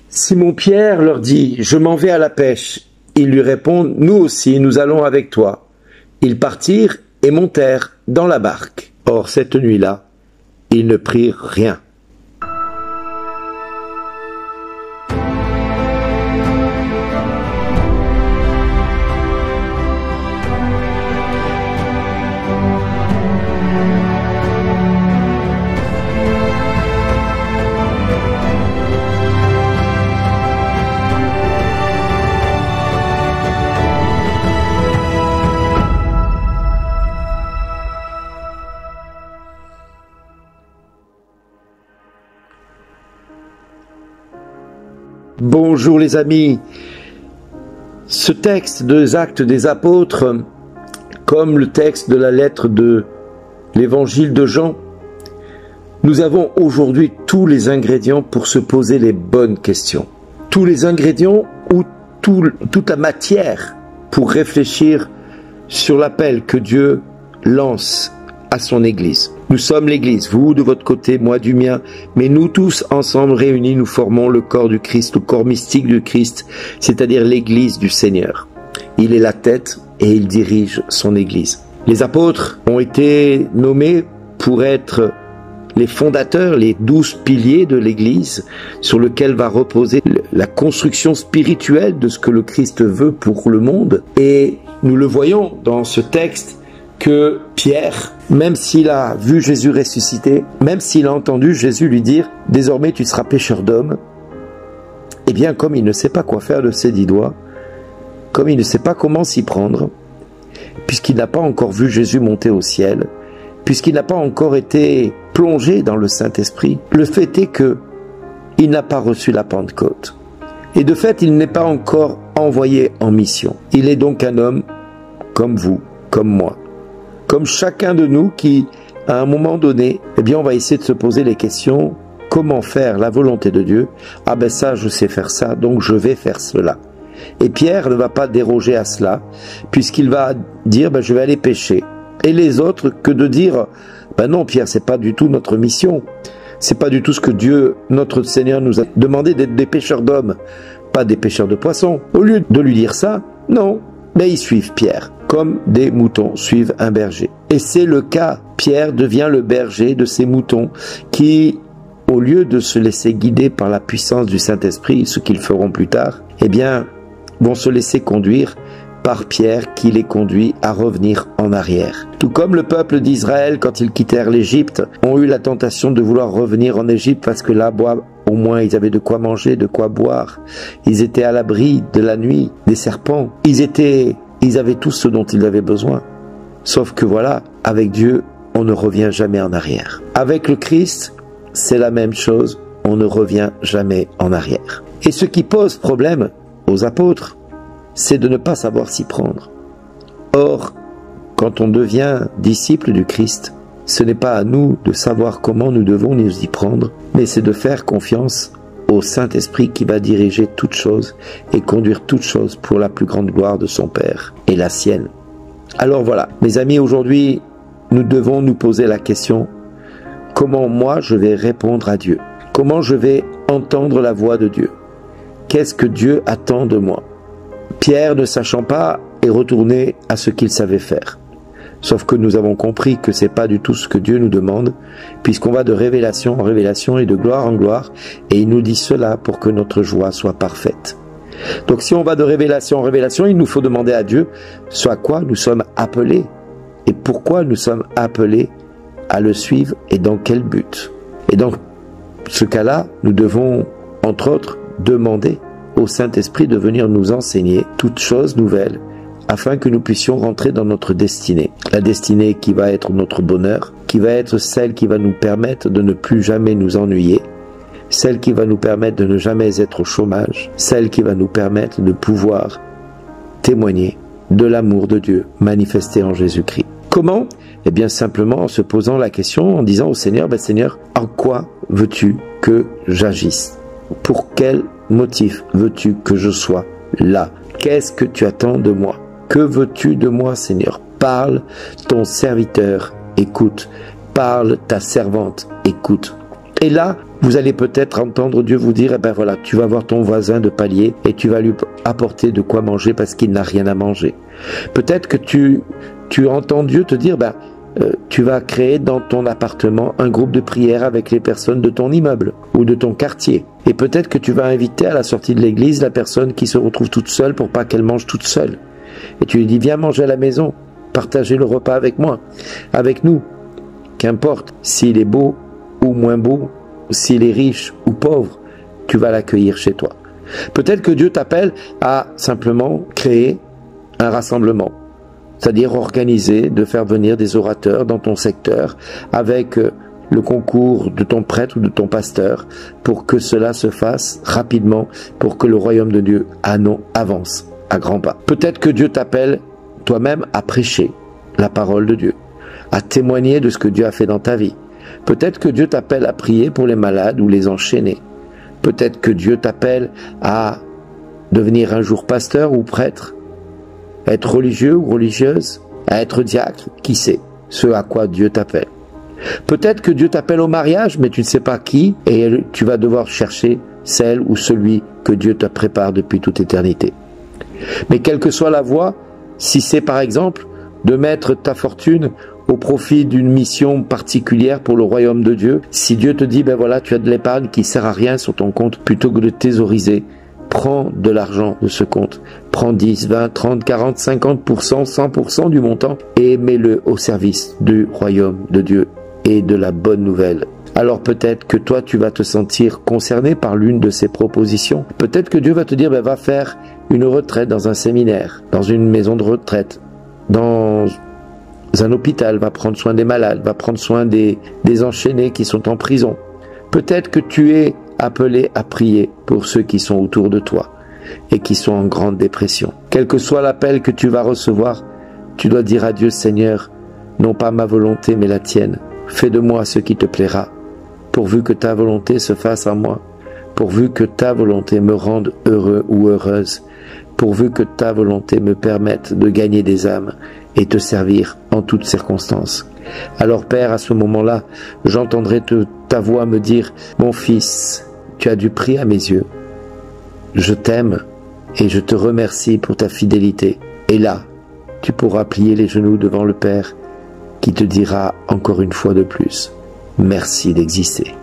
Simon-Pierre leur dit « Je m'en vais à la pêche ». Ils lui répondent « Nous aussi, nous allons avec toi ». Ils partirent et montèrent dans la barque. Or, cette nuit-là, ils ne prirent rien. Bonjour les amis, ce texte des Actes des Apôtres, comme le texte de la lettre de l'évangile de Jean, nous avons aujourd'hui tous les ingrédients pour se poser les bonnes questions. Tous les ingrédients ou toute la matière pour réfléchir sur l'appel que Dieu lance à son Église. Nous sommes l'Église, vous de votre côté, moi du mien, mais nous tous ensemble réunis, nous formons le corps du Christ, le corps mystique du Christ, c'est-à-dire l'Église du Seigneur. Il est la tête et il dirige son Église. Les apôtres ont été nommés pour être les fondateurs, les 12 piliers de l'Église sur lequel va reposer la construction spirituelle de ce que le Christ veut pour le monde. Et nous le voyons dans ce texte, que Pierre, même s'il a vu Jésus ressusciter, même s'il a entendu Jésus lui dire « Désormais tu seras pêcheur d'hommes », eh bien comme il ne sait pas quoi faire de ses 10 doigts, comme il ne sait pas comment s'y prendre, puisqu'il n'a pas encore vu Jésus monter au ciel, puisqu'il n'a pas encore été plongé dans le Saint-Esprit, le fait est que il n'a pas reçu la Pentecôte. Et de fait, il n'est pas encore envoyé en mission. Il est donc un homme comme vous, comme moi. Comme chacun de nous qui, à un moment donné, eh bien, on va essayer de se poser les questions, comment faire la volonté de Dieu? Ah ben ça, je sais faire ça, donc je vais faire cela. Et Pierre ne va pas déroger à cela, puisqu'il va dire, ben, je vais aller pêcher. Et les autres, que de dire, ben non Pierre, c'est pas du tout notre mission. C'est pas du tout ce que Dieu, notre Seigneur, nous a demandé d'être des pêcheurs d'hommes, pas des pêcheurs de poissons. Au lieu de lui dire ça, non, mais ils suivent Pierre, comme des moutons suivent un berger. Et c'est le cas. Pierre devient le berger de ces moutons qui, au lieu de se laisser guider par la puissance du Saint-Esprit, ce qu'ils feront plus tard, eh bien, vont se laisser conduire par Pierre qui les conduit à revenir en arrière. Tout comme le peuple d'Israël, quand ils quittèrent l'Égypte, ont eu la tentation de vouloir revenir en Égypte parce que là, au moins, ils avaient de quoi manger, de quoi boire. Ils étaient à l'abri de la nuit, des serpents. Ils avaient tout ce dont ils avaient besoin. Sauf que voilà, avec Dieu, on ne revient jamais en arrière. Avec le Christ, c'est la même chose, on ne revient jamais en arrière. Et ce qui pose problème aux apôtres, c'est de ne pas savoir s'y prendre. Or, quand on devient disciple du Christ, ce n'est pas à nous de savoir comment nous devons nous y prendre, mais c'est de faire confiance au Saint-Esprit qui va diriger toutes choses et conduire toutes choses pour la plus grande gloire de son Père et la sienne. Alors voilà, mes amis, aujourd'hui, nous devons nous poser la question, comment moi je vais répondre à Dieu? Comment je vais entendre la voix de Dieu? Qu'est-ce que Dieu attend de moi? Pierre, ne sachant pas, est retourné à ce qu'il savait faire. Sauf que nous avons compris que ce n'est pas du tout ce que Dieu nous demande, puisqu'on va de révélation en révélation et de gloire en gloire, et il nous dit cela pour que notre joie soit parfaite. Donc si on va de révélation en révélation, il nous faut demander à Dieu ce à quoi nous sommes appelés, et pourquoi nous sommes appelés à le suivre, et dans quel but. Et dans ce cas-là, nous devons, entre autres, demander au Saint-Esprit de venir nous enseigner toutes choses nouvelles, afin que nous puissions rentrer dans notre destinée. La destinée qui va être notre bonheur, qui va être celle qui va nous permettre de ne plus jamais nous ennuyer, celle qui va nous permettre de ne jamais être au chômage, celle qui va nous permettre de pouvoir témoigner de l'amour de Dieu manifesté en Jésus-Christ. Comment? Eh bien simplement en se posant la question, en disant au Seigneur, ben Seigneur, en quoi veux-tu que j'agisse? Pour quel motif veux-tu que je sois là? Qu'est-ce que tu attends de moi? Que veux-tu de moi, Seigneur? Parle, ton serviteur écoute. Parle, ta servante écoute. Et là, vous allez peut-être entendre Dieu vous dire, eh ben voilà, tu vas voir ton voisin de palier et tu vas lui apporter de quoi manger parce qu'il n'a rien à manger. Peut-être que tu entends Dieu te dire, tu vas créer dans ton appartement un groupe de prière avec les personnes de ton immeuble ou de ton quartier. Et peut-être que tu vas inviter à la sortie de l'église la personne qui se retrouve toute seule pour pas qu'elle mange toute seule. Et tu lui dis, viens manger à la maison, partagez le repas avec moi, avec nous. Qu'importe s'il est beau ou moins beau, s'il est riche ou pauvre, tu vas l'accueillir chez toi. Peut-être que Dieu t'appelle à simplement créer un rassemblement, c'est-à-dire organiser, de faire venir des orateurs dans ton secteur avec le concours de ton prêtre ou de ton pasteur pour que cela se fasse rapidement, pour que le royaume de Dieu avance à grands pas. Peut-être que Dieu t'appelle toi-même à prêcher la parole de Dieu, à témoigner de ce que Dieu a fait dans ta vie. Peut-être que Dieu t'appelle à prier pour les malades ou les enchaîner. Peut-être que Dieu t'appelle à devenir un jour pasteur ou prêtre, à être religieux ou religieuse, à être diacre, qui sait ce à quoi Dieu t'appelle. Peut-être que Dieu t'appelle au mariage, mais tu ne sais pas qui, et tu vas devoir chercher celle ou celui que Dieu te prépare depuis toute éternité. Mais quelle que soit la voie, si c'est par exemple de mettre ta fortune au profit d'une mission particulière pour le royaume de Dieu, si Dieu te dit, ben voilà, tu as de l'épargne qui sert à rien sur ton compte, plutôt que de thésauriser, prends de l'argent de ce compte, prends 10, 20, 30, 40, 50%, 100% du montant et mets-le au service du royaume de Dieu et de la bonne nouvelle. Alors peut-être que toi tu vas te sentir concerné par l'une de ces propositions. Peut-être que Dieu va te dire, ben va faire une retraite dans un séminaire, dans une maison de retraite, dans un hôpital, va prendre soin des malades, va prendre soin des enchaînés qui sont en prison. Peut-être que tu es appelé à prier pour ceux qui sont autour de toi et qui sont en grande dépression. Quel que soit l'appel que tu vas recevoir, tu dois dire à Dieu, Seigneur, non pas ma volonté mais la tienne. Fais de moi ce qui te plaira, pourvu que ta volonté se fasse en moi, pourvu que ta volonté me rende heureux ou heureuse, pourvu que ta volonté me permette de gagner des âmes et te servir en toutes circonstances. Alors Père, à ce moment-là, j'entendrai ta voix me dire, mon fils, tu as du prix à mes yeux. Je t'aime et je te remercie pour ta fidélité. Et là, tu pourras plier les genoux devant le Père qui te dira encore une fois de plus, merci d'exister.